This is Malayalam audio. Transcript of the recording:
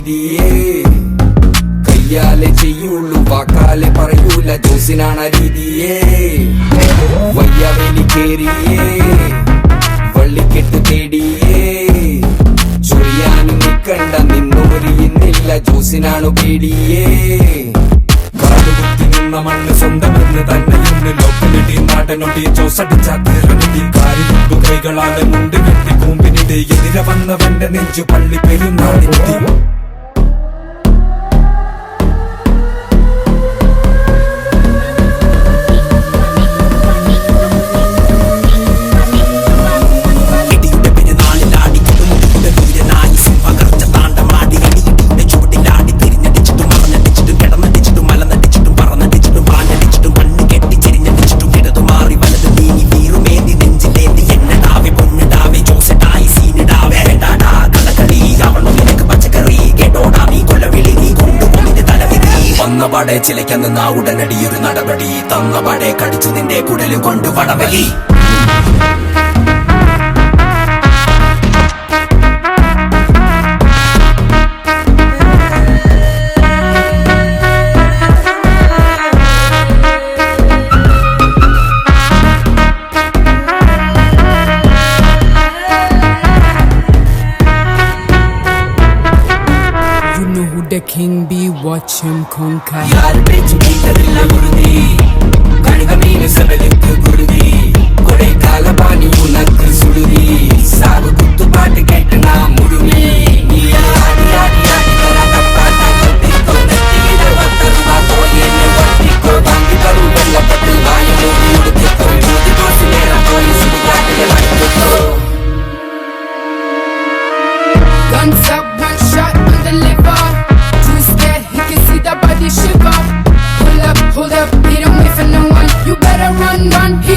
രീതിയേ കയ്യാലെ ചെയ്യുള്ളൂ വാക്കാലെ പറയൂല ജോസിനാണ രീതിയേ വയ്യാവേലി കേറിയേ വള്ളിക്കെട്ട് തേടിയേ ചൊറിയാനും നിക്കണ്ട നിന്നോരിയുന്നില്ല ജോസിനാണു പേടിയേ കാലുകുത്തി നിന്ന മണ്ണ് സ്വന്തമെന്ന് തന്നെയെന്ന് ലോക്കലിടി നാടനൊടി ചോസടിച്ചാത്തിറങ്ങി കാലിട്ടു കൈകളാലെ മുണ്ട് കെട്ടി കൂമ്പിനിടെ എതിരെ വന്നവന്റെ നെഞ്ചു പള്ളി പെരുന്നാളിനെത്തി വന്നപാടെ ചിലയ്ക്കന്ന് ഉടനടി ഒരു നടപടി തന്നപാടെ കടിച്ചു നിന്റെ കുടലും കൊണ്ട് വടവലി The king be, watch him conquer. यार बेचू की तरह गुरुदी कणगमीन सबलित गुरुदी कोड़े काला पानी उनक सुडुदी साव कुत्तु पाट केटना मुडुमी नीया आडी आडी आडी करा कप्पाटा कत्ती को नत्ती इधर वत्तरुवा को ये ने वत्ती को बांगी करू बल्ला पत्तल वाय मोदी उड़ते तो मोदी दोस्त मेरा कोई सुनिया के लाइट तो Guns up, one shot on the liver. Shiver. Pull up, he don't wait for no one. You better run, run.